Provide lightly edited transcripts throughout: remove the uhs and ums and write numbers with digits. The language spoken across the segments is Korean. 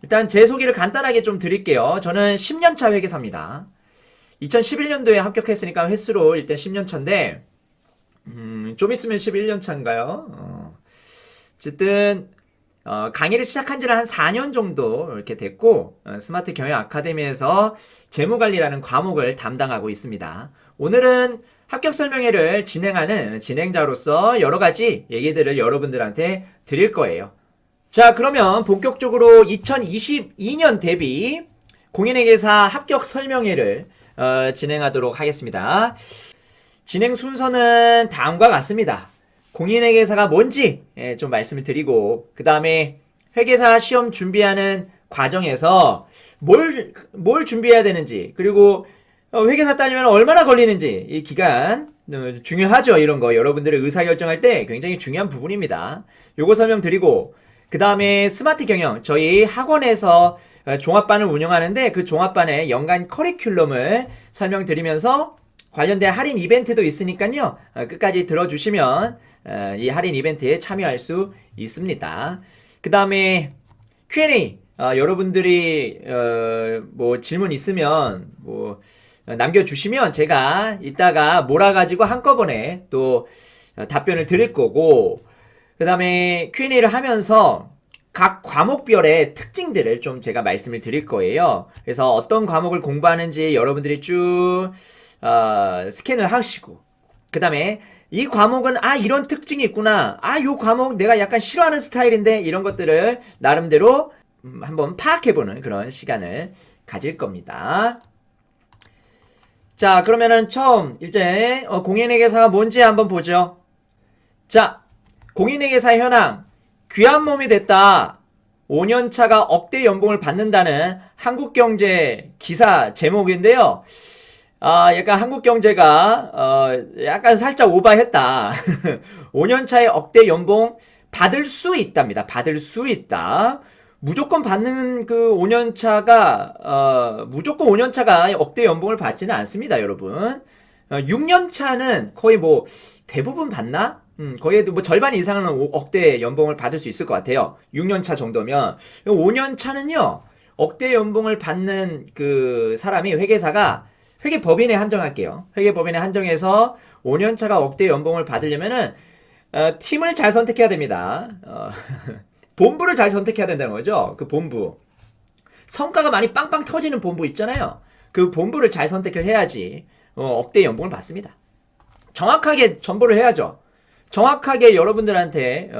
일단 제 소개를 간단하게 좀 드릴게요. 저는 10년차 회계사입니다. 2011년도에 합격했으니까 횟수로 일단 10년차인데 좀 있으면 11년차인가요? 어쨌든 강의를 시작한 지는 한 4년 정도 이렇게 됐고 스마트 경영 아카데미에서 재무관리라는 과목을 담당하고 있습니다. 오늘은 합격 설명회를 진행하는 진행자로서 여러 가지 얘기들을 여러분들한테 드릴 거예요. 자, 그러면 본격적으로 2022년 대비 공인회계사 합격 설명회를 진행하도록 하겠습니다. 진행 순서는 다음과 같습니다. 공인회계사가 뭔지 좀 말씀을 드리고, 그 다음에 회계사 시험 준비하는 과정에서 뭘 준비해야 되는지, 그리고 회계사 따려면 얼마나 걸리는지, 이 기간 중요하죠. 이런 거 여러분들의 의사결정할 때 굉장히 중요한 부분입니다. 요거 설명드리고, 그 다음에 스마트 경영, 저희 학원에서 종합반을 운영하는데 그 종합반의 연간 커리큘럼을 설명드리면서 관련된 할인 이벤트도 있으니까요. 끝까지 들어주시면 이 할인 이벤트에 참여할 수 있습니다. 그 다음에 Q&A, 여러분들이 뭐 질문 있으면 뭐 남겨주시면 제가 이따가 몰아가지고 한꺼번에 또 답변을 드릴 거고, 그 다음에 Q&A를 하면서 각 과목별의 특징들을 좀 제가 말씀을 드릴 거예요. 그래서 어떤 과목을 공부하는지 여러분들이 쭉 스캔을 하시고, 그 다음에 이 과목은 이런 특징이 있구나, 요 과목 내가 약간 싫어하는 스타일인데, 이런 것들을 나름대로 한번 파악해보는 그런 시간을 가질 겁니다. 자, 그러면은 처음 이제 공인회계사가 뭔지 한번 보죠. 자, 공인회계사 현황, 귀한 몸이 됐다. 5년차가 억대 연봉을 받는다는 한국경제 기사 제목인데요. 약간 한국경제가 약간 살짝 오바했다. 5년차의 억대 연봉 받을 수 있답니다. 받을 수 있다. 무조건 받는 그 5년차가 무조건 5년차가 억대 연봉을 받지는 않습니다, 여러분. 6년차는 거의 뭐 대부분 받나? 거의 뭐 절반 이상은 억대 연봉을 받을 수 있을 것 같아요. 6년차 정도면. 5년차는요, 억대 연봉을 받는 그 사람이 회계법인에 한정할게요. 회계법인에 한정해서 5년차가 억대 연봉을 받으려면은 팀을 잘 선택해야 됩니다. 본부를 잘 선택해야 된다는 거죠. 그 본부. 성과가 많이 빵빵 터지는 본부 있잖아요. 그 본부를 잘 선택을 해야지 억대 연봉을 받습니다. 정확하게 정보를 해야죠. 정확하게 여러분들한테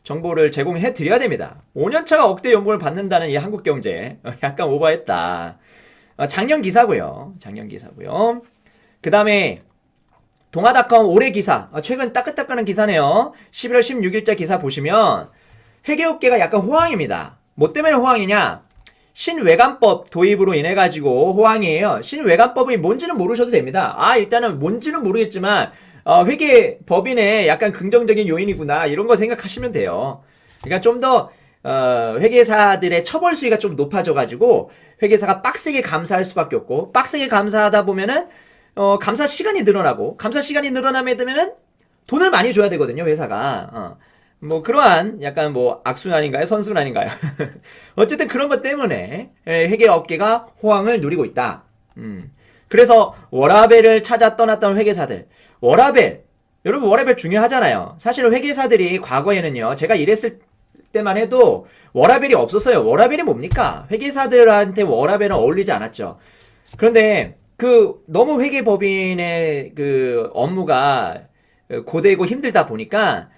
정보를 제공해 드려야 됩니다. 5년차가 억대 연봉을 받는다는 이 한국경제 약간 오버했다. 작년 기사고요. 작년 기사고요. 그 다음에 동아닷컴 올해 기사, 최근 따끈따끈한 기사네요. 11월 16일자 기사 보시면 회계업계가 약간 호황입니다. 뭐 때문에 호황이냐? 신외관법 도입으로 인해 가지고 호황이에요. 신외관법이 뭔지는 모르셔도 됩니다. 일단은 뭔지는 모르겠지만 회계법인의 약간 긍정적인 요인이구나, 이런 거 생각하시면 돼요. 그러니까 좀 더 회계사들의 처벌 수위가 좀 높아져가지고 회계사가 빡세게 감사할 수밖에 없고, 빡세게 감사하다 보면은 감사 시간이 늘어나고, 감사 시간이 늘어나면 되면은 돈을 많이 줘야 되거든요, 회사가. 뭐 그러한 약간 뭐 악순환인가요? 선순환인가요? 어쨌든 그런 것 때문에 회계업계가 호황을 누리고 있다. 그래서 워라밸을 찾아 떠났던 회계사들, 여러분 워라밸 중요하잖아요. 사실 회계사들이 과거에는요, 제가 일했을 때만 해도 워라밸이 없었어요. 워라밸이 뭡니까? 회계사들한테 워라밸은 어울리지 않았죠. 그런데 너무 회계법인의 그 업무가 고되고 힘들다 보니까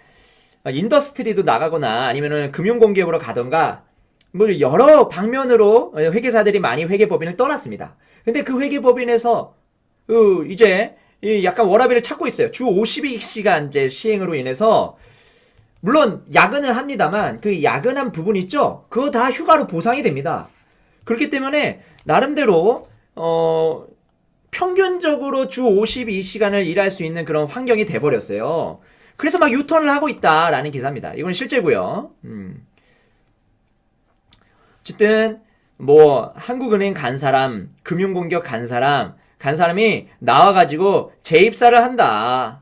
인더스트리도 나가거나 아니면은 금융공기업으로 가던가 뭐 여러 방면으로 회계사들이 많이 회계법인을 떠났습니다. 근데 그 회계법인에서 이제 약간 워라밸을 찾고 있어요. 주 52시간제 시행으로 인해서 물론 야근을 합니다만 그 야근한 부분 있죠? 그거 다 휴가로 보상이 됩니다. 그렇기 때문에 나름대로 평균적으로 주 52시간을 일할 수 있는 그런 환경이 돼버렸어요. 그래서 막 유턴을 하고 있다라는 기사입니다. 이건 실제고요. 어쨌든 뭐 한국은행 간 사람, 금융공기업 간 사람이 나와가지고 재입사를 한다.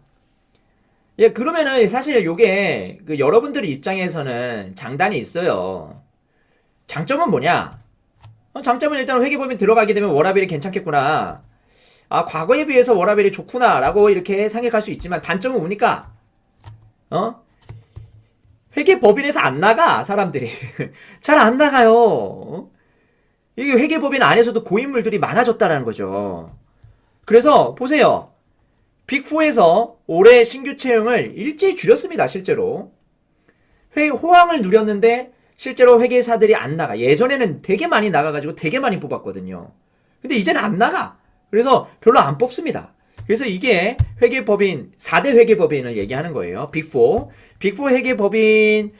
예, 그러면은 사실 요게 여러분들 입장에서는 장단이 있어요. 장점은 뭐냐? 장점은 일단 회계법인 들어가게 되면 워라밸이 괜찮겠구나. 아, 과거에 비해서 워라밸이 좋구나라고 이렇게 생각할 수 있지만 단점은 뭡니까? 회계법인에서 안 나가 사람들이 잘 안 나가요. 이게 회계법인 안에서도 고인물들이 많아졌다라는 거죠. 그래서 보세요. 빅4에서 올해 신규 채용을 일제히 줄였습니다. 실제로. 호황을 누렸는데 실제로 회계사들이 안 나가. 예전에는 되게 많이 나가가지고 되게 많이 뽑았거든요. 근데 이제는 안 나가. 그래서 별로 안 뽑습니다. 그래서 이게 회계법인, 4대 회계법인을 얘기하는 거예요. 빅4. 빅4 회계법인에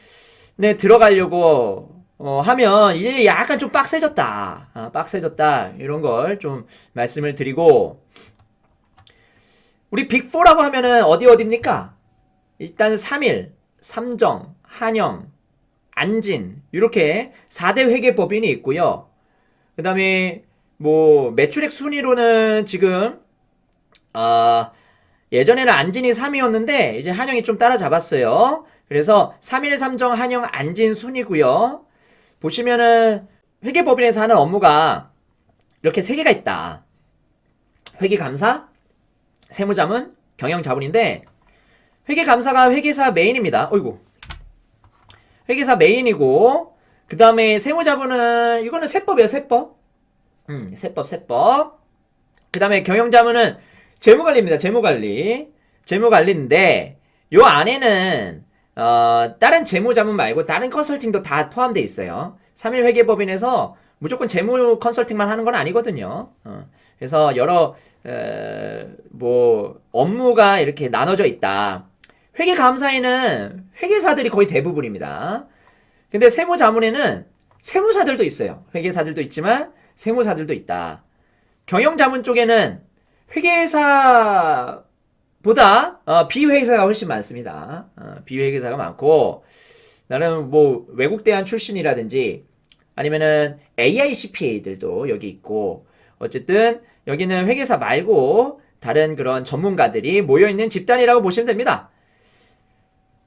들어가려고 하면 이제 약간 좀 빡세졌다. 빡세졌다. 이런 걸 좀 말씀을 드리고, 우리 빅4라고 하면은 어디입니까? 일단 3일, 삼정, 한영, 안진 이렇게 4대 회계법인이 있고요. 그 다음에 뭐 매출액 순위로는 지금 예전에는 안진이 3위였는데 이제 한영이 좀 따라잡았어요. 그래서 3일, 삼정, 한영, 안진 순이고요. 보시면은 회계법인에서 하는 업무가 이렇게 3개가 있다. 회계감사, 세무자문, 경영자문인데 회계감사가 회계사 메인입니다. 어이구. 회계사 메인이고 그 다음에 세무자문은 이거는 세법이에요. 세법. 세법. 그 다음에 경영자문은 재무관리입니다. 재무관리인데 요 안에는 다른 재무자문 말고 다른 컨설팅도 다 포함되어 있어요. 3일 회계법인에서 무조건 재무 컨설팅만 하는 건 아니거든요. 그래서 여러 뭐 업무가 이렇게 나눠져 있다. 회계감사에는 회계사들이 거의 대부분입니다. 근데 세무자문에는 세무사들도 있어요. 회계사들도 있지만 세무사들도 있다. 경영자문 쪽에는 회계사보다 비회계사가 훨씬 많습니다. 비회계사가 많고 나는 뭐 외국대한 출신이라든지 아니면은 AICPA들도 여기 있고 어쨌든 여기는 회계사 말고 다른 그런 전문가들이 모여있는 집단이라고 보시면 됩니다.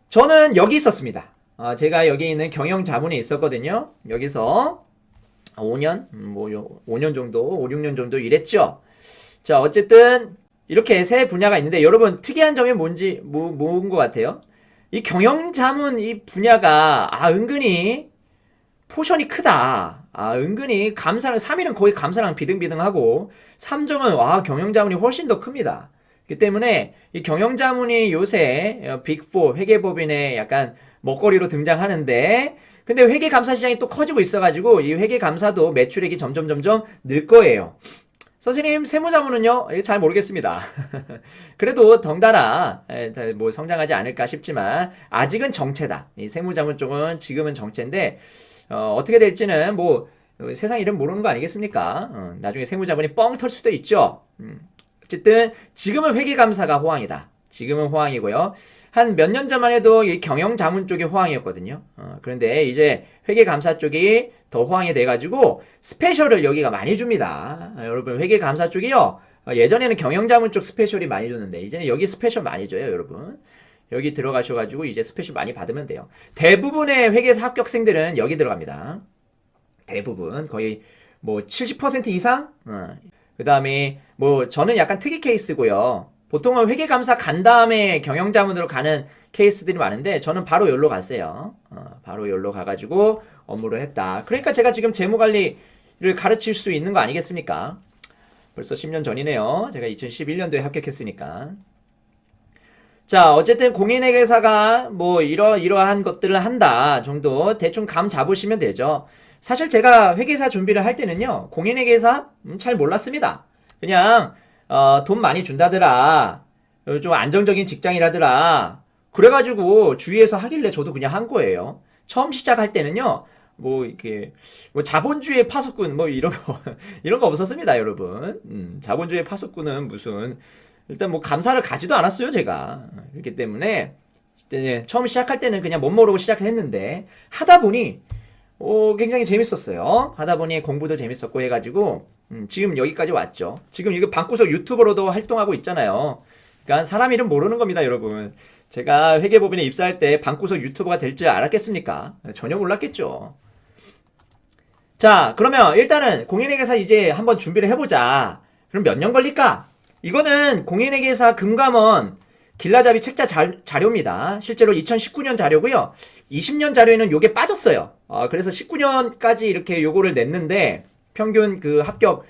저는 여기 있었습니다. 제가 여기 있는 경영자문에 있었거든요. 여기서 5년? 5년 정도, 5, 6년 정도 일했죠. 자, 어쨌든 이렇게 세 분야가 있는데 여러분 특이한 점이 뭔 것 같아요? 이 경영자문 이 분야가 은근히 포션이 크다. 은근히 감사는 3위는 거의 감사랑 비등비등하고 3점은 경영자문이 훨씬 더 큽니다. 그 때문에 이 경영자문이 요새 빅4 회계법인의 약간 먹거리로 등장하는데 근데 회계감사 시장이 또 커지고 있어가지고 이 회계감사도 매출액이 점점 늘 거예요. 선생님 세무자문은요? 잘 모르겠습니다. 그래도 덩달아 뭐 성장하지 않을까 싶지만 아직은 정체다. 이 세무자문 쪽은 지금은 정체인데 어떻게 될지는 뭐 세상 이름 모르는 거 아니겠습니까? 나중에 세무자문이 뻥 털 수도 있죠. 어쨌든 지금은 회계감사가 호황이다. 지금은 호황이고요. 한 몇 년 전만 해도 이 경영자문 쪽이 호황이었거든요. 그런데 이제 회계감사 쪽이 더 호황이 돼가지고 스페셜을 여기가 많이 줍니다. 여러분 회계감사 쪽이요. 예전에는 경영자문 쪽 스페셜이 많이 줬는데 이제는 여기 스페셜 많이 줘요, 여러분. 여기 들어가셔가지고 이제 스페셜 많이 받으면 돼요. 대부분의 회계사 합격생들은 여기 들어갑니다. 대부분 거의 뭐 70% 이상. 그 다음에 뭐 저는 약간 특이 케이스고요. 보통은 회계감사 간 다음에 경영자문으로 가는 케이스들이 많은데 저는 바로 여기로 갔어요. 바로 여기로 가가지고 업무를 했다. 그러니까 제가 지금 재무관리를 가르칠 수 있는 거 아니겠습니까? 벌써 10년 전이네요. 제가 2011년도에 합격했으니까. 자, 어쨌든 공인회계사가 뭐 이러한 것들을 한다 정도 대충 감 잡으시면 되죠. 사실 제가 회계사 준비를 할 때는요. 공인회계사 잘 몰랐습니다. 그냥 돈 많이 준다더라. 좀 안정적인 직장이라더라. 그래가지고 주위에서 하길래 저도 그냥 한 거예요. 처음 시작할 때는요. 뭐 이렇게 뭐 자본주의 파수꾼 뭐 이런 거 없었습니다, 여러분. 자본주의 파수꾼은 무슨 일단 뭐 감사를 가지도 않았어요, 제가. 그렇기 때문에 처음 시작할 때는 그냥 못 모르고 시작을 했는데 하다 보니 굉장히 재밌었어요. 하다 보니 공부도 재밌었고 해가지고 지금 여기까지 왔죠. 지금 이거 방구석 유튜버로도 활동하고 있잖아요. 그러니까 사람 이름 모르는 겁니다, 여러분. 제가 회계법인에 입사할 때 방구석 유튜버가 될 줄 알았겠습니까? 전혀 몰랐겠죠. 자, 그러면 일단은 공인회계사 이제 한번 준비를 해보자. 그럼 몇 년 걸릴까? 이거는 공인회계사 금감원 길라잡이 책자 자료입니다. 실제로 2019년 자료고요. 20년 자료에는 요게 빠졌어요. 그래서 19년까지 이렇게 요거를 냈는데 평균 그 합격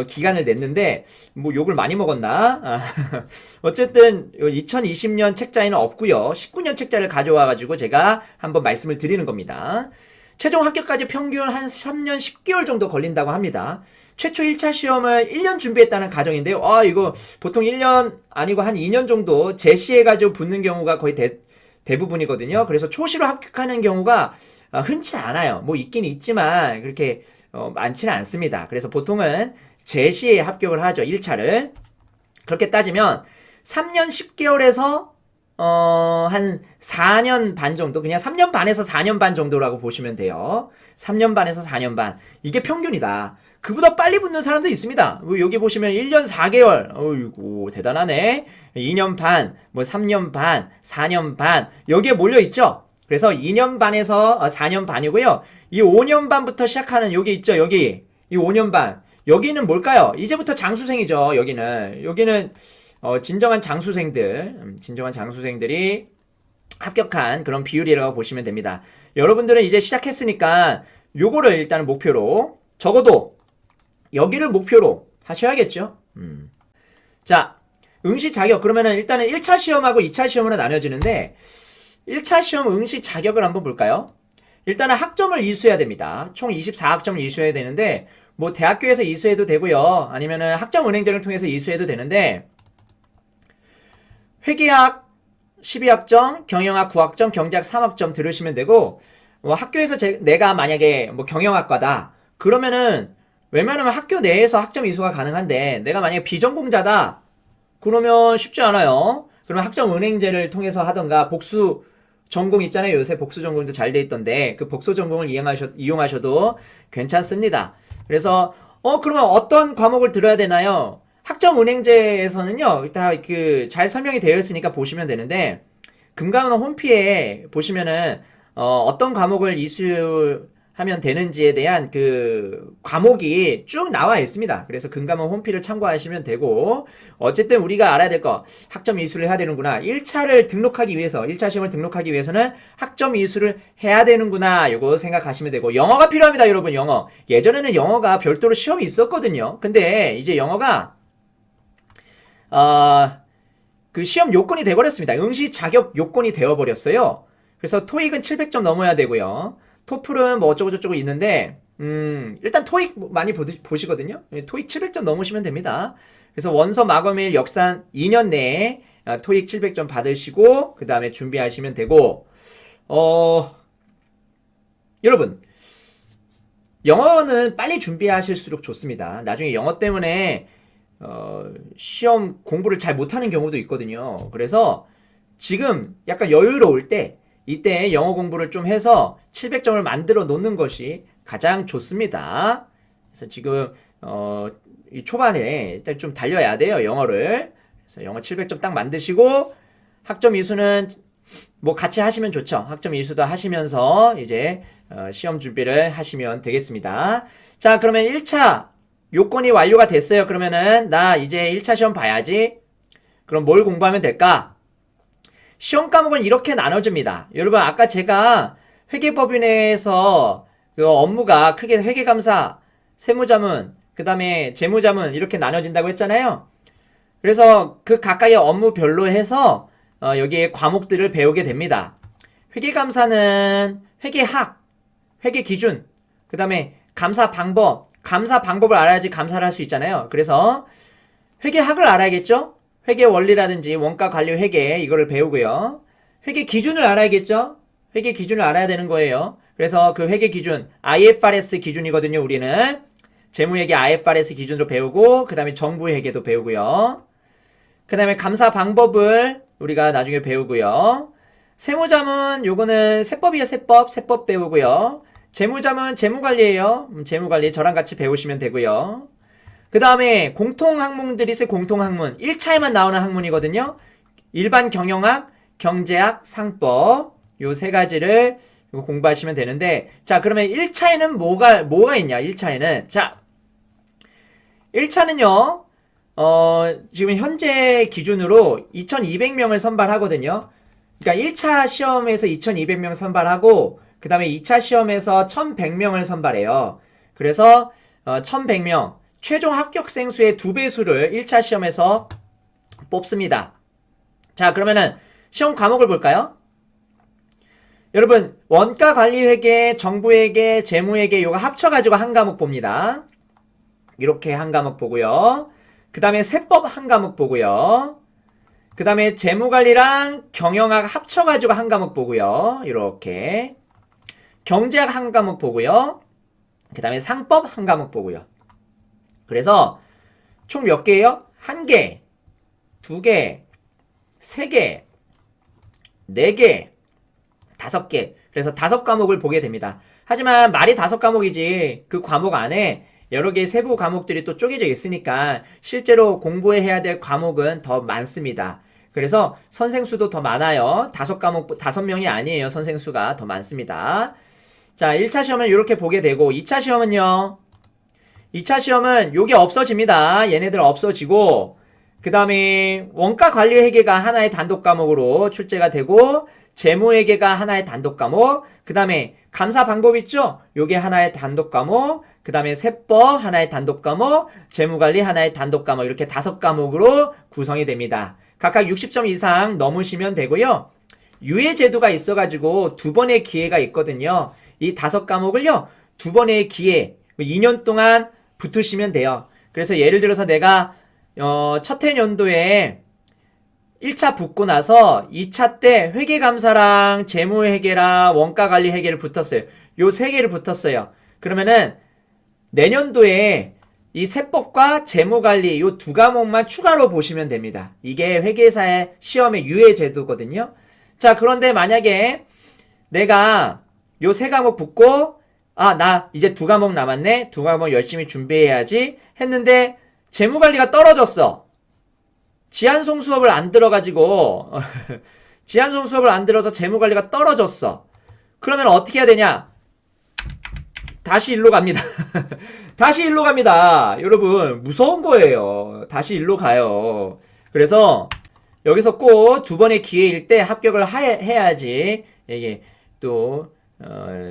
기간을 냈는데 뭐 욕을 많이 먹었나? 어쨌든 2020년 책자에는 없고요. 19년 책자를 가져와 가지고 제가 한번 말씀을 드리는 겁니다. 최종 합격까지 평균 한 3년 10개월 정도 걸린다고 합니다. 최초 1차 시험을 1년 준비했다는 가정인데요. 이거 보통 1년 아니고 한 2년 정도 제시해가지고 붙는 경우가 거의 대부분이거든요. 그래서 초시로 합격하는 경우가 흔치 않아요. 뭐 있긴 있지만 그렇게 많지는 않습니다. 그래서 보통은 제시에 합격을 하죠. 1차를. 그렇게 따지면 3년 10개월에서 한 4년 반 정도, 그냥 3년 반에서 4년 반 정도라고 보시면 돼요. 3년 반에서 4년 반. 이게 평균이다. 그보다 빨리 붙는 사람도 있습니다. 여기 보시면 1년 4개월. 어이구, 대단하네. 2년 반, 뭐 3년 반, 4년 반. 여기에 몰려있죠? 그래서 2년 반에서 4년 반이고요. 이 5년 반부터 시작하는 여기 있죠? 여기. 이 5년 반. 여기는 뭘까요? 이제부터 장수생이죠. 여기는 진정한 장수생들이 합격한 그런 비율이라고 보시면 됩니다. 여러분들은 이제 시작했으니까 요거를 일단은 목표로, 적어도 여기를 목표로 하셔야겠죠. 자, 응시 자격. 그러면은 일단은 1차 시험하고 2차 시험으로 나눠지는데 1차 시험 응시 자격을 한번 볼까요? 일단은 학점을 이수해야 됩니다. 총 24학점을 이수해야 되는데 뭐 대학교에서 이수해도 되고요. 아니면은 학점은행제를 통해서 이수해도 되는데 회계학 12학점, 경영학 9학점, 경제학 3학점 들으시면 되고, 뭐 학교에서 내가 만약에 뭐 경영학과다. 그러면은 웬만하면 학교 내에서 학점 이수가 가능한데 내가 만약에 비전공자다. 그러면 쉽지 않아요. 그러면 학점은행제를 통해서 하던가 복수 전공 있잖아요. 요새 복수 전공도 잘 돼 있던데 그 복수 전공을 이용하셔도 괜찮습니다. 그래서 그러면 어떤 과목을 들어야 되나요? 학점은행제에서는요, 다 잘 설명이 되어 있으니까 보시면 되는데, 금감원 홈피에 보시면은, 어떤 과목을 이수하면 되는지에 대한 그 과목이 쭉 나와 있습니다. 그래서 금감원 홈피를 참고하시면 되고, 어쨌든 우리가 알아야 될 거, 학점 이수를 해야 되는구나. 1차 시험을 등록하기 위해서는 학점 이수를 해야 되는구나. 요거 생각하시면 되고, 영어가 필요합니다, 여러분, 영어. 예전에는 영어가 별도로 시험이 있었거든요. 근데 이제 영어가 그 시험 요건이 돼버렸습니다. 응시 자격 요건이 되어버렸어요. 그래서 토익은 700점 넘어야 되고요. 토플은 뭐 어쩌고저쩌고 있는데, 일단 토익 많이 보시거든요. 토익 700점 넘으시면 됩니다. 그래서 원서 마검일 역산 2년 내에 토익 700점 받으시고, 그 다음에 준비하시면 되고, 여러분, 영어는 빨리 준비하실수록 좋습니다. 나중에 영어 때문에 시험 공부를 잘 못하는 경우도 있거든요. 그래서 지금 약간 여유로울 때 이때 영어 공부를 좀 해서 700점을 만들어 놓는 것이 가장 좋습니다. 그래서 지금 이 초반에 일단 좀 달려야 돼요, 영어를. 그래서 영어 700점 딱 만드시고 학점 이수는 뭐 같이 하시면 좋죠. 학점 이수도 하시면서 이제 시험 준비를 하시면 되겠습니다. 자, 그러면 1차 요건이 완료가 됐어요. 그러면은 나 이제 1차 시험 봐야지. 그럼 뭘 공부하면 될까? 시험 과목은 이렇게 나눠집니다. 여러분, 아까 제가 회계법인에서 그 업무가 크게 회계감사, 세무자문, 그 다음에 재무자문 이렇게 나눠진다고 했잖아요. 그래서 그 각각의 업무별로 해서 여기에 과목들을 배우게 됩니다. 회계감사는 회계학, 회계기준, 그 다음에 감사 방법을 알아야지 감사를 할 수 있잖아요. 그래서 회계학을 알아야겠죠? 회계 원리라든지 원가 관리 회계 이거를 배우고요. 회계 기준을 알아야겠죠? 회계 기준을 알아야 되는 거예요. 그래서 그 회계 기준 IFRS 기준이거든요. 우리는 재무회계 IFRS 기준으로 배우고 그 다음에 정부회계도 배우고요. 그 다음에 감사 방법을 우리가 나중에 배우고요. 세무자문 요거는 세법이에요. 세법 배우고요. 재무자문 재무관리예요. 재무관리 저랑 같이 배우시면 되고요. 그 다음에 공통학문들이 있어요. 공통학문 1차에만 나오는 학문이거든요. 일반 경영학, 경제학, 상법 요 세 가지를 이거 공부하시면 되는데, 자, 그러면 1차에는 뭐가 있냐, 1차에는. 자, 1차는요, 지금 현재 기준으로 2200명을 선발하거든요. 그러니까 1차 시험에서 2200명 선발하고, 그 다음에 2차 시험에서 1100명을 선발해요. 그래서, 1100명, 최종 합격생 수의 2배수를 1차 시험에서 뽑습니다. 자, 그러면은, 시험 과목을 볼까요? 여러분, 원가관리회계, 정부회계, 재무회계, 요거 합쳐가지고 한 과목 봅니다. 이렇게 한 과목 보고요. 그 다음에 세법 한 과목 보고요. 그 다음에 재무관리랑 경영학 합쳐가지고 한 과목 보고요. 이렇게. 경제학 한 과목 보고요. 그 다음에 상법 한 과목 보고요. 그래서 총 몇 개예요? 1개, 2개, 3개, 4개, 5개. 그래서 5과목을 보게 됩니다. 하지만 말이 5과목이지 그 과목 안에 여러 개의 세부 과목들이 또 쪼개져 있으니까 실제로 공부해야 될 과목은 더 많습니다. 그래서 선생수도 더 많아요. 5과목, 5명이 아니에요. 선생수가 더 많습니다. 자, 1차 시험은 이렇게 보게 되고, 2차 시험은요. 2차 시험은 요게 없어집니다. 얘네들 없어지고, 그 다음에 원가관리회계가 하나의 단독 과목으로 출제가 되고, 재무회계가 하나의 단독 과목, 그 다음에 감사 방법 있죠? 요게 하나의 단독 과목, 그 다음에 세법 하나의 단독 과목, 재무관리 하나의 단독 과목, 이렇게 5과목으로 구성이 됩니다. 각각 60점 이상 넘으시면 되고요. 유예 제도가 있어가지고 2번의 기회가 있거든요. 이 5과목을요, 2번의 기회, 2년 동안 붙으시면 돼요. 그래서 예를 들어서 내가 첫 해년도에 1차 붙고 나서 2차 때 회계감사랑 재무회계랑 원가관리회계를 붙었어요. 요 3개를 붙었어요. 그러면은 내년도에 이 세법과 재무관리 요 2과목만 추가로 보시면 됩니다. 이게 회계사의 시험의 유예 제도거든요. 자, 그런데 만약에 내가 요 3과목 붙고 나 이제 2과목 남았네. 2과목 열심히 준비해야지 했는데 재무관리가 떨어졌어. 지한송 수업을 안 들어가지고 지한송 수업을 안 들어서 재무관리가 떨어졌어. 그러면 어떻게 해야 되냐? 다시 일로 갑니다. 다시 일로 갑니다. 여러분, 무서운 거예요. 다시 일로 가요. 그래서 여기서 꼭 2번의 기회일 때 합격을 해야지 이게 또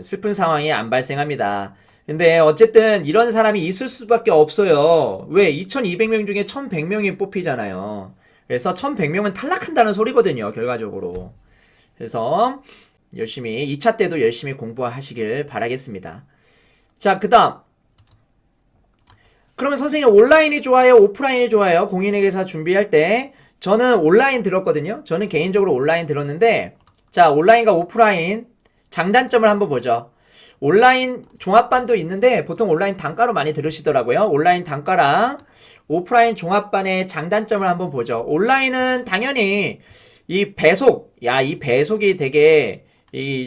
슬픈 상황이 안 발생합니다. 근데 어쨌든 이런 사람이 있을 수밖에 없어요. 왜? 2200명 중에 1100명이 뽑히잖아요. 그래서 1100명은 탈락한다는 소리거든요, 결과적으로. 그래서 열심히 2차 때도 열심히 공부하시길 바라겠습니다. 자, 그 다음, 그러면 선생님 온라인이 좋아요, 오프라인이 좋아요? 공인회계사 준비할 때 저는 온라인 들었거든요. 저는 개인적으로 온라인 들었는데, 자, 온라인과 오프라인 장단점을 한번 보죠. 온라인 종합반도 있는데 보통 온라인 단가로 많이 들으시더라고요. 온라인 단가랑 오프라인 종합반의 장단점을 한번 보죠. 온라인은 당연히 이 배속이 되게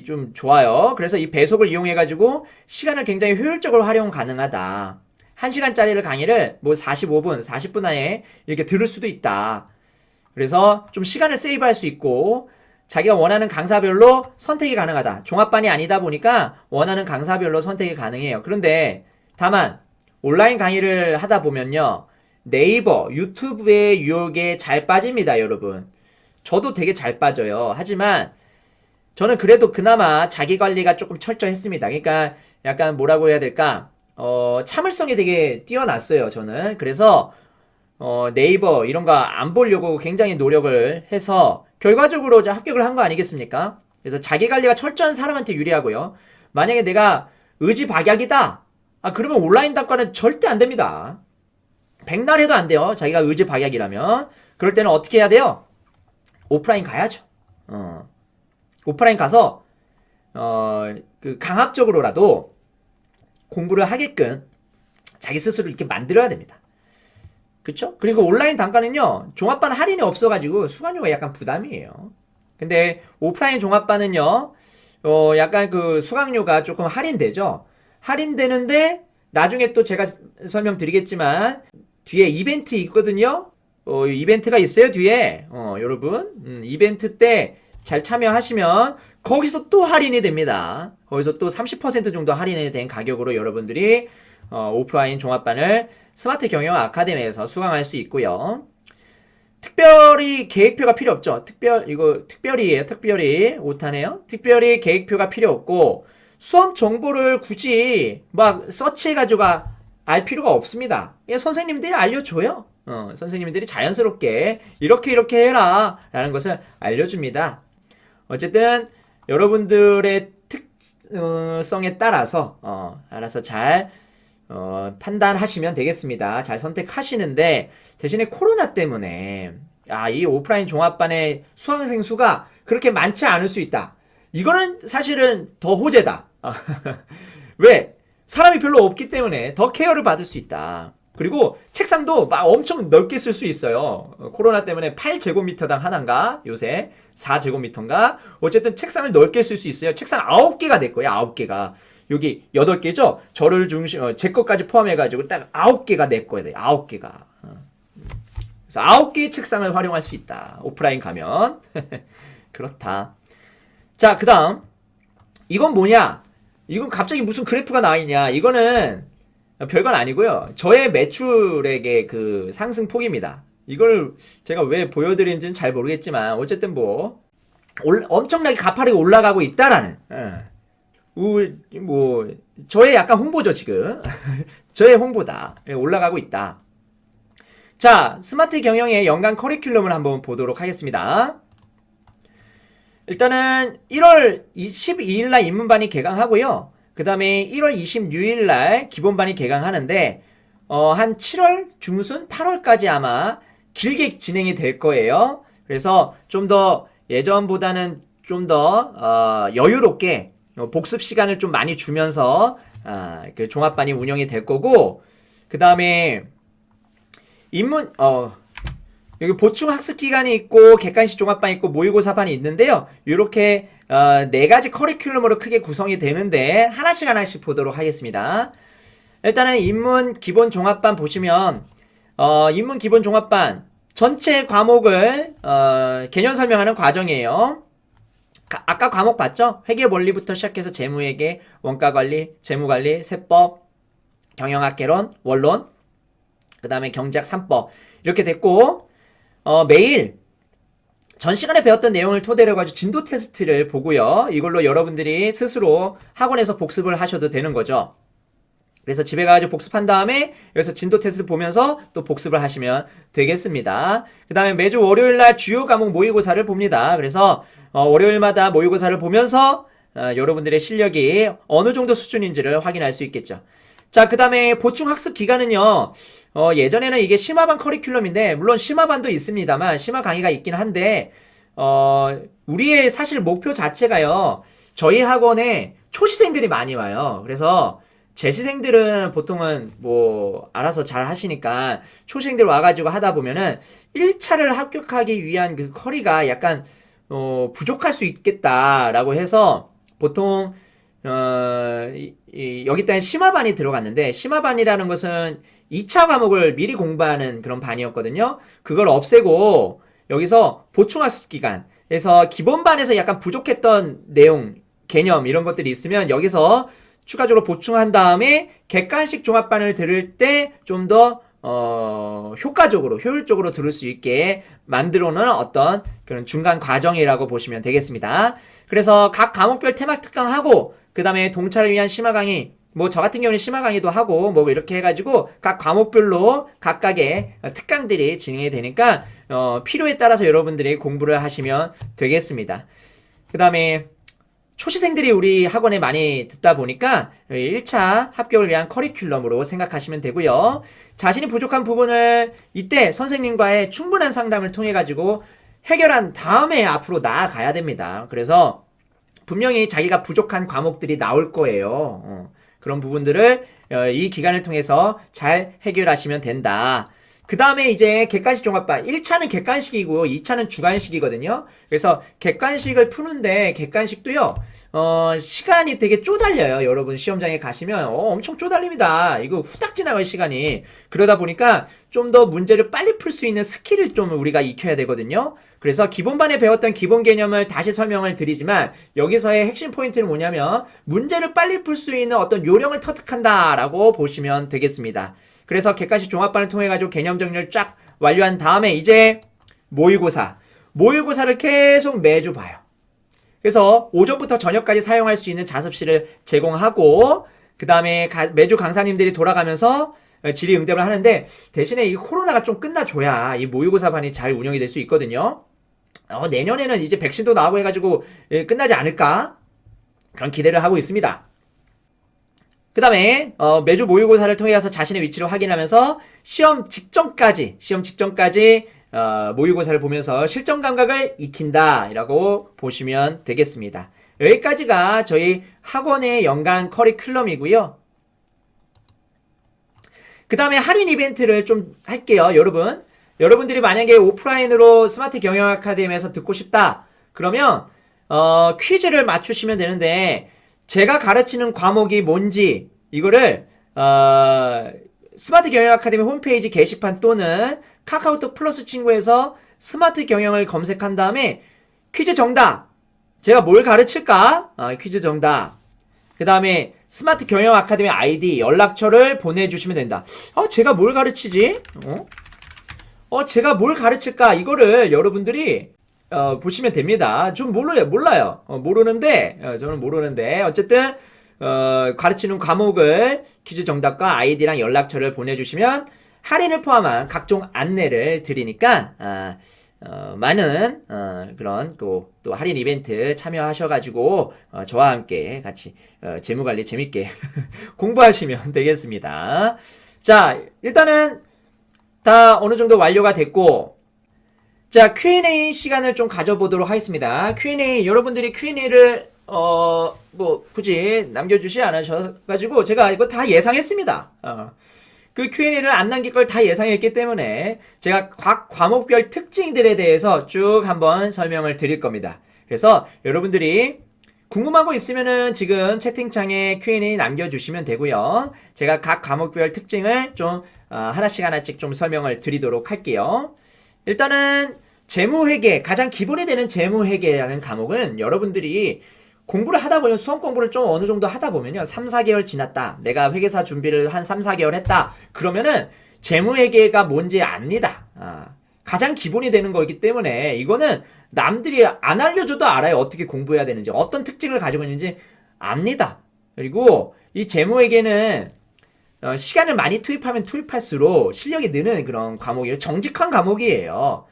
좀 좋아요. 그래서 이 배속을 이용해가지고 시간을 굉장히 효율적으로 활용 가능하다. 1시간짜리를 강의를 뭐 45분, 40분 안에 이렇게 들을 수도 있다. 그래서 좀 시간을 세이브할 수 있고, 자기가 원하는 강사별로 선택이 가능하다. 종합반이 아니다 보니까 원하는 강사별로 선택이 가능해요. 그런데 다만 온라인 강의를 하다 보면요, 네이버, 유튜브의 유혹에 잘 빠집니다, 여러분. 저도 되게 잘 빠져요. 하지만 저는 그래도 그나마 자기 관리가 조금 철저했습니다. 그러니까 약간 뭐라고 해야 될까? 참을성이 되게 뛰어났어요, 저는. 그래서 네이버 이런 거 안 보려고 굉장히 노력을 해서 결과적으로 합격을 한 거 아니겠습니까? 그래서 자기 관리가 철저한 사람한테 유리하고요. 만약에 내가 의지박약이다. 그러면 온라인 단과는 절대 안 됩니다. 백날 해도 안 돼요. 자기가 의지박약이라면. 그럴 때는 어떻게 해야 돼요? 오프라인 가야죠. 오프라인 가서 그 강압적으로라도 공부를 하게끔 자기 스스로 이렇게 만들어야 됩니다. 그쵸? 그리고 온라인 단가는요, 종합반 할인이 없어가지고 수강료가 약간 부담이에요. 근데 오프라인 종합반은요, 약간 그 수강료가 조금 할인되죠? 할인되는데, 나중에 또 제가 설명드리겠지만, 뒤에 이벤트 있거든요? 이벤트가 있어요, 뒤에. 여러분. 이벤트 때 잘 참여하시면 거기서 또 할인이 됩니다. 거기서 또 30% 정도 할인이 된 가격으로 여러분들이 오프라인 종합반을 스마트 경영 아카데미에서 수강할 수 있고요. 특별히 계획표가 필요 없죠. 특별히예요. 특별히 오타네요. 특별히 계획표가 필요 없고 수업 정보를 굳이 막 서치해가지고 알 필요가 없습니다. 선생님들이 알려줘요. 선생님들이 자연스럽게 이렇게 해라 라는 것을 알려줍니다. 어쨌든 여러분들의 특성에 따라서 알아서 잘 판단하시면 되겠습니다. 잘 선택하시는데 대신에 코로나 때문에 이 오프라인 종합반의 수강생 수가 그렇게 많지 않을 수 있다. 이거는 사실은 더 호재다. 왜? 사람이 별로 없기 때문에 더 케어를 받을 수 있다. 그리고 책상도 막 엄청 넓게 쓸 수 있어요. 코로나 때문에 8제곱미터당 하나인가? 요새 4제곱미터인가? 어쨌든 책상을 넓게 쓸 수 있어요. 책상 9개가 될 거예요. 9개가. 여기 8개죠? 저를 제 것까지 포함해가지고 딱 9개가 내 거예요. 9개가. 그래서 9개의 책상을 활용할 수 있다. 오프라인 가면. 그렇다. 자, 그 다음. 이건 뭐냐? 이건 갑자기 무슨 그래프가 나와 있냐? 이거는 별건 아니고요. 저의 매출액의 그 상승폭입니다. 이걸 제가 왜 보여드리는지는 잘 모르겠지만 어쨌든 뭐 엄청나게 가파르게 올라가고 있다라는 저의 약간 홍보죠 지금. 저의 홍보다. 올라가고 있다. 자, 스마트 경영의 연간 커리큘럼을 한번 보도록 하겠습니다. 일단은 1월 12일날 입문반이 개강하고요. 그 다음에 1월 26일날 기본반이 개강하는데 한 7월 중순 8월까지 아마 길게 진행이 될 거예요. 그래서 좀 더 예전보다는 좀 더 여유롭게 복습 시간을 좀 많이 주면서 그 종합반이 운영이 될 거고, 그 다음에 여기 보충 학습 기간이 있고 객관식 종합반이 있고 모의고사반이 있는데요. 이렇게 4가지 커리큘럼으로 크게 구성이 되는데 하나씩 보도록 하겠습니다. 일단은 입문 기본 종합반 보시면 입문 기본 종합반 전체 과목을 개념 설명하는 과정이에요. 아까 과목 봤죠? 회계 원리부터 시작해서 재무회계, 원가관리, 재무관리, 세법, 경영학개론, 원론, 그 다음에 경제학 3법 이렇게 됐고, 매일 전 시간에 배웠던 내용을 토대로 해가지고 진도 테스트를 보고요. 이걸로 여러분들이 스스로 학원에서 복습을 하셔도 되는 거죠. 그래서 집에 가가지고 복습한 다음에 여기서 진도 테스트 보면서 또 복습을 하시면 되겠습니다. 그 다음에 매주 월요일날 주요 과목 모의고사를 봅니다. 그래서 월요일마다 모의고사를 보면서 여러분들의 실력이 어느 정도 수준인지를 확인할 수 있겠죠. 자, 그 다음에 보충 학습 기간은요. 예전에는 이게 심화반 커리큘럼인데 물론 심화반도 있습니다만 심화 강의가 있긴 한데 우리의 사실 목표 자체가요. 저희 학원에 초시생들이 많이 와요. 그래서 재시생들은 보통은 뭐 알아서 잘 하시니까 초시생들 와가지고 하다 보면은 1차를 합격하기 위한 그 커리가 약간 부족할 수 있겠다라고 해서 보통 여기다 심화반이 들어갔는데, 심화반이라는 것은 2차 과목을 미리 공부하는 그런 반이었거든요. 그걸 없애고 여기서 보충학습 기간, 그래서 기본반에서 약간 부족했던 내용, 개념 이런 것들이 있으면 여기서 추가적으로 보충한 다음에 객관식 종합반을 들을 때 좀 더 효과적으로, 효율적으로 들을 수 있게 만들어 놓은 어떤 그런 중간 과정이라고 보시면 되겠습니다. 그래서 각 과목별 테마 특강하고, 그 다음에 동차를 위한 심화 강의, 뭐 저 같은 경우는 심화 강의도 하고 뭐 이렇게 해가지고 각 과목별로 각각의 특강들이 진행이 되니까 필요에 따라서 여러분들이 공부를 하시면 되겠습니다. 그 다음에 초시생들이 우리 학원에 많이 듣다 보니까 1차 합격을 위한 커리큘럼으로 생각하시면 되고요. 자신이 부족한 부분을 이때 선생님과의 충분한 상담을 통해 가지고 해결한 다음에 앞으로 나아가야 됩니다. 그래서 분명히 자기가 부족한 과목들이 나올 거예요. 그런 부분들을 이 기간을 통해서 잘 해결하시면 된다. 그 다음에 이제 객관식 종합반 1차는 객관식이고 2차는 주관식이거든요. 그래서 객관식을 푸는데 객관식도요 시간이 되게 쪼달려요. 여러분 시험장에 가시면 엄청 쪼달립니다. 이거 후딱 지나갈 시간이. 그러다 보니까 좀 더 문제를 빨리 풀 수 있는 스킬을 좀 우리가 익혀야 되거든요. 그래서 기본반에 배웠던 기본 개념을 다시 설명을 드리지만 여기서의 핵심 포인트는 뭐냐면 문제를 빨리 풀 수 있는 어떤 요령을 터득한다라고 보시면 되겠습니다. 그래서 객관식 종합반을 통해 가지고 개념 정리를 쫙 완료한 다음에 이제 모의고사를 계속 매주 봐요. 그래서 오전부터 저녁까지 사용할 수 있는 자습실을 제공하고 그 다음에 매주 강사님들이 돌아가면서 질의응답을 하는데 대신에 이 코로나가 좀 끝나줘야 이 모의고사반이 잘 운영이 될 수 있거든요. 내년에는 이제 백신도 나오고 해가지고 끝나지 않을까 그런 기대를 하고 있습니다. 그 다음에 매주 모의고사를 통해서 자신의 위치를 확인하면서 시험 직전까지 모의고사를 보면서 실전 감각을 익힌다 라고 보시면 되겠습니다. 여기까지가 저희 학원의 연간 커리큘럼이고요. 그 다음에 할인 이벤트를 좀 할게요. 여러분들이 만약에 오프라인으로 스마트 경영 아카데미에서 듣고 싶다 그러면 퀴즈를 맞추시면 되는데 제가 가르치는 과목이 뭔지 이거를 스마트 경영 아카데미 홈페이지 게시판 또는 카카오톡 플러스 친구에서 스마트 경영을 검색한 다음에 퀴즈 정답 제가 뭘 가르칠까? 퀴즈 정답 그 다음에 스마트 경영 아카데미 아이디 연락처를 보내주시면 된다. 제가 뭘 가르치지? 제가 뭘 가르칠까? 이거를 여러분들이 보시면 됩니다. 좀 몰라요. 모르는데 저는 모르는데 어쨌든 가르치는 과목을 퀴즈 정답과 아이디랑 연락처를 보내주시면 할인을 포함한 각종 안내를 드리니까 많은 그런 또 할인 이벤트 참여하셔가지고 저와 함께 같이 재무관리 재밌게 공부하시면 되겠습니다. 자, 일단은 다 어느 정도 완료가 됐고 자, Q&A 시간을 좀 가져보도록 하겠습니다. Q&A 여러분들이 Q&A를 굳이 남겨주시 않으셔가지고 제가 이거 다 예상했습니다. 그 Q&A를 안 남길 걸 다 예상했기 때문에 제가 각 과목별 특징들에 대해서 쭉 한번 설명을 드릴 겁니다. 그래서 여러분들이 궁금한 거 있으면은 지금 채팅창에 Q&A 남겨주시면 되고요. 제가 각 과목별 특징을 좀 하나씩 좀 설명을 드리도록 할게요. 일단은 재무회계, 가장 기본이 되는 재무회계라는 과목은 여러분들이 공부를 하다 보면 수험 공부를 좀 어느 정도 하다 보면요. 3, 4개월 지났다. 내가 회계사 준비를 한 3, 4개월 했다. 그러면은 재무회계가 뭔지 압니다. 가장 기본이 되는 거기 때문에 이거는 남들이 안 알려줘도 알아요. 어떻게 공부해야 되는지, 어떤 특징을 가지고 있는지 압니다. 그리고 이 재무회계는 시간을 많이 투입하면 투입할수록 실력이 느는 그런 과목이에요. 정직한 과목이에요.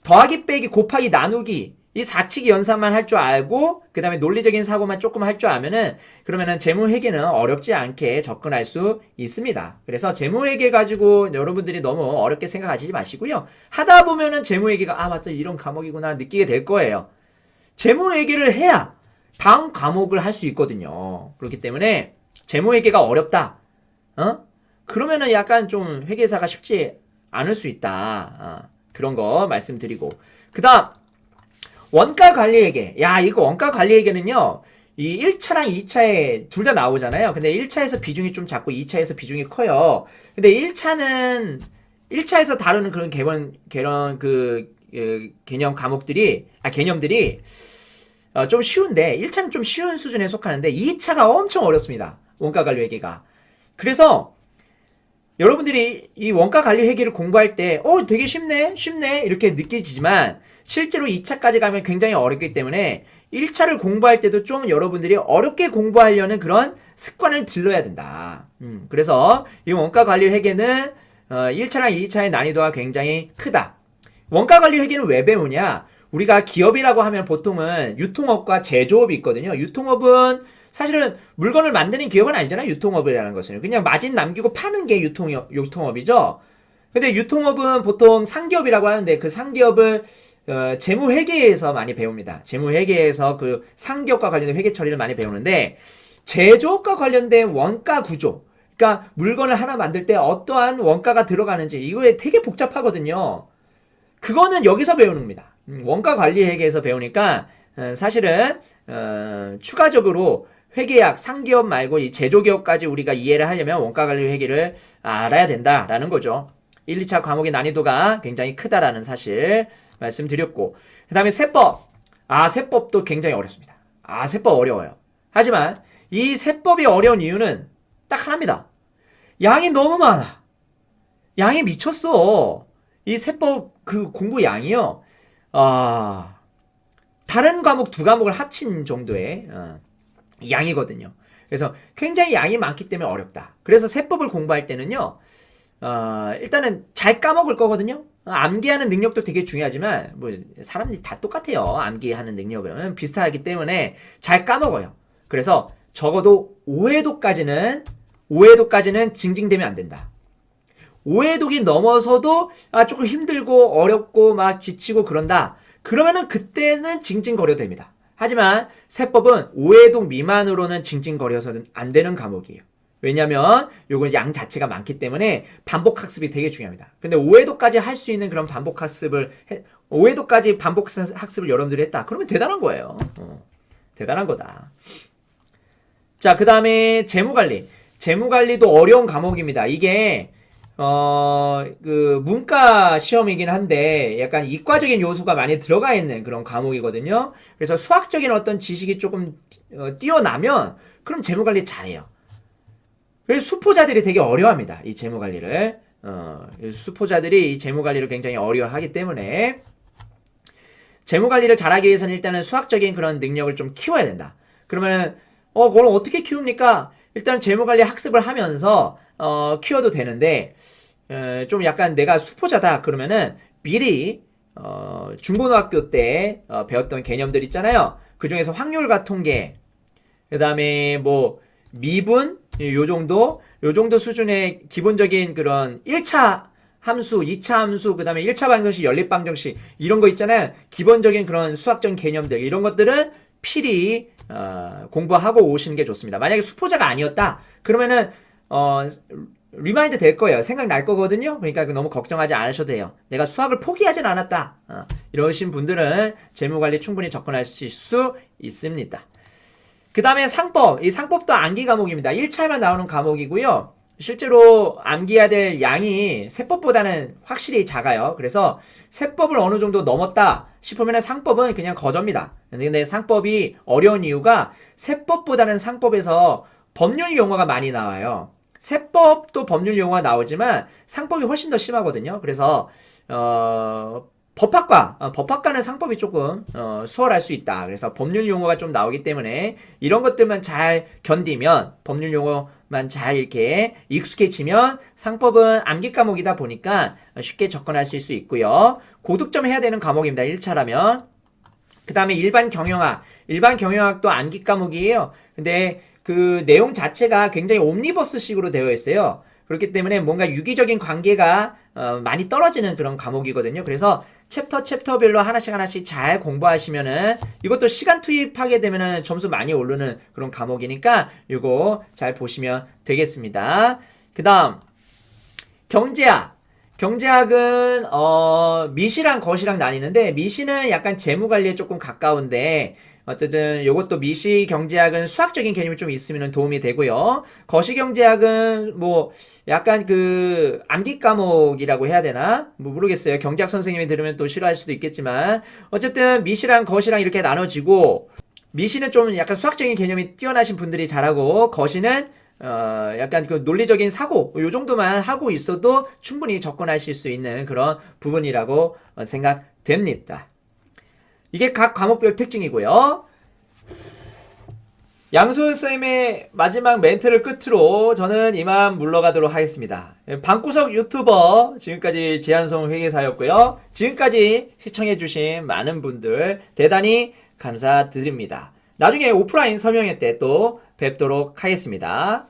더하기 빼기 곱하기 나누기 이 사칙 연산만 할 줄 알고 그 다음에 논리적인 사고만 조금 할 줄 알면은 그러면은 재무회계는 어렵지 않게 접근할 수 있습니다. 그래서 재무회계 가지고 여러분들이 너무 어렵게 생각하시지 마시고요. 하다 보면은 재무회계가 맞다 이런 과목이구나 느끼게 될 거예요. 재무회계를 해야 다음 과목을 할 수 있거든요. 그렇기 때문에 재무회계가 어렵다. 그러면은 약간 좀 회계사가 쉽지 않을 수 있다. 그런 거 말씀드리고 그 다음 원가관리회계. 이거 원가관리회계는요. 이 1차랑 2차에 둘 다 나오잖아요. 근데 1차에서 비중이 좀 작고 2차에서 비중이 커요. 근데 1차에서 다루는 그런 개념 과목들이 개념들이 좀 쉬운데 1차는 좀 쉬운 수준에 속하는데 2차가 엄청 어렵습니다. 원가관리회계가. 그래서 여러분들이 이 원가관리회계를 공부할 때 되게 쉽네 이렇게 느끼지만 실제로 2차까지 가면 굉장히 어렵기 때문에 1차를 공부할 때도 좀 여러분들이 어렵게 공부하려는 그런 습관을 들러야 된다. 그래서 이 원가관리회계는 1차랑 2차의 난이도가 굉장히 크다. 원가관리회계는 왜 배우냐? 우리가 기업이라고 하면 보통은 유통업과 제조업이 있거든요. 유통업은 사실은 물건을 만드는 기업은 아니잖아요. 유통업이라는 것은 그냥 마진 남기고 파는 게 유통업이죠. 근데 유통업은 보통 상기업이라고 하는데 그 상기업을 재무회계에서 많이 배웁니다. 재무회계에서 그 상기업과 관련된 회계 처리를 많이 배우는데 제조업과 관련된 원가 구조, 그러니까 물건을 하나 만들 때 어떠한 원가가 들어가는지 이거에 되게 복잡하거든요. 그거는 여기서 배우는 겁니다. 원가관리회계에서 배우니까 사실은 추가적으로 회계학, 상기업 말고 이 제조기업까지 우리가 이해를 하려면 원가관리 회계를 알아야 된다라는 거죠. 1, 2차 과목의 난이도가 굉장히 크다라는 사실 말씀드렸고, 그 다음에 세법. 세법도 굉장히 어렵습니다. 세법 어려워요. 하지만 이 세법이 어려운 이유는 딱 하나입니다. 양이 너무 많아. 양이 미쳤어. 이 세법 그 공부 양이요. 다른 과목 두 과목을 합친 정도의 양이거든요. 그래서 굉장히 양이 많기 때문에 어렵다. 그래서 세법을 공부할 때는요. 일단은 잘 까먹을 거거든요. 암기하는 능력도 되게 중요하지만 뭐 사람들이 다 똑같아요. 암기하는 능력은 비슷하기 때문에 잘 까먹어요. 그래서 적어도 5회독까지는 징징대면 안 된다. 5회독이 넘어서도 조금 힘들고 어렵고 막 지치고 그런다. 그러면은 그때는 징징거려도 됩니다. 하지만 세법은 5회독 미만으로는 징징거려서는 안 되는 과목이에요. 왜냐면 요건 양 자체가 많기 때문에 반복 학습이 되게 중요합니다. 근데 5회독까지 할 수 있는 그런 반복 학습을 5회독까지 반복 학습을 여러분들이 했다. 그러면 대단한 거예요. 대단한 거다. 자, 그 다음에 재무관리. 재무관리도 어려운 과목입니다. 이게 그 문과 시험이긴 한데 약간 이과적인 요소가 많이 들어가 있는 그런 과목이거든요. 그래서 수학적인 어떤 지식이 조금 뛰어나면 그럼 재무관리 잘해요. 그래서 수포자들이 되게 어려워합니다. 이 재무관리를. 수포자들이 이 재무관리를 굉장히 어려워하기 때문에 재무관리를 잘하기 위해서는 일단은 수학적인 그런 능력을 좀 키워야 된다. 그러면은 그걸 어떻게 키웁니까? 일단 재무관리 학습을 하면서 키워도 되는데 좀 약간 내가 수포자다 그러면은 미리 중고등학교 때 배웠던 개념들 있잖아요. 그 중에서 확률과 통계, 그 다음에 뭐 미분 요 정도 수준의 기본적인 그런 1차 함수, 2차 함수, 그 다음에 1차 방정식, 연립 방정식 이런 거 있잖아요. 기본적인 그런 수학적인 개념들 이런 것들은 필히 공부하고 오시는 게 좋습니다. 만약에 수포자가 아니었다 그러면은 리마인드 될 거예요. 생각날 거거든요. 그러니까 너무 걱정하지 않으셔도 돼요. 내가 수학을 포기하진 않았다. 이러신 분들은 재무관리 충분히 접근하실 수 있습니다. 그 다음에 상법. 이 상법도 암기 과목입니다. 1차에만 나오는 과목이고요. 실제로 암기해야 될 양이 세법보다는 확실히 작아요. 그래서 세법을 어느 정도 넘었다 싶으면 상법은 그냥 거저입니다. 근데 상법이 어려운 이유가 세법보다는 상법에서 법률 용어가 많이 나와요. 세법도 법률 용어가 나오지만 상법이 훨씬 더 심하거든요. 그래서 법학과는 상법이 조금 수월할 수 있다. 그래서 법률 용어가 좀 나오기 때문에 이런 것들만 잘 견디면 법률 용어만 잘 이렇게 익숙해지면 상법은 암기 과목이다 보니까 쉽게 접근할 수 있고요. 고득점 해야 되는 과목입니다. 1차라면. 그 다음에 일반 경영학도 암기 과목이에요. 근데 그 내용 자체가 굉장히 옴니버스식으로 되어 있어요. 그렇기 때문에 뭔가 유기적인 관계가 많이 떨어지는 그런 과목이거든요. 그래서 챕터별로 하나씩 잘 공부하시면은 이것도 시간 투입하게 되면은 점수 많이 오르는 그런 과목이니까 이거 잘 보시면 되겠습니다. 그 다음 경제학은 미시랑 거시랑 나뉘는데 미시는 약간 재무관리에 조금 가까운데 어쨌든 요것도 미시 경제학은 수학적인 개념이 좀 있으면 도움이 되고요. 거시 경제학은 뭐 약간 그 암기 과목이라고 해야 되나? 뭐 모르겠어요. 경제학 선생님이 들으면 또 싫어할 수도 있겠지만 어쨌든 미시랑 거시랑 이렇게 나눠지고 미시는 좀 약간 수학적인 개념이 뛰어나신 분들이 잘하고 거시는 약간 그 논리적인 사고 요 정도만 하고 있어도 충분히 접근하실 수 있는 그런 부분이라고 생각됩니다. 이게 각 과목별 특징이고요. 양소연 쌤의 마지막 멘트를 끝으로 저는 이만 물러가도록 하겠습니다. 방구석 유튜버 지금까지 제한성 회계사였고요. 지금까지 시청해주신 많은 분들 대단히 감사드립니다. 나중에 오프라인 설명회 때 또 뵙도록 하겠습니다.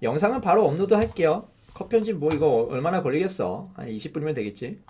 영상은 바로 업로드 할게요. 컷 편집 뭐 이거 얼마나 걸리겠어. 한 20분이면 되겠지.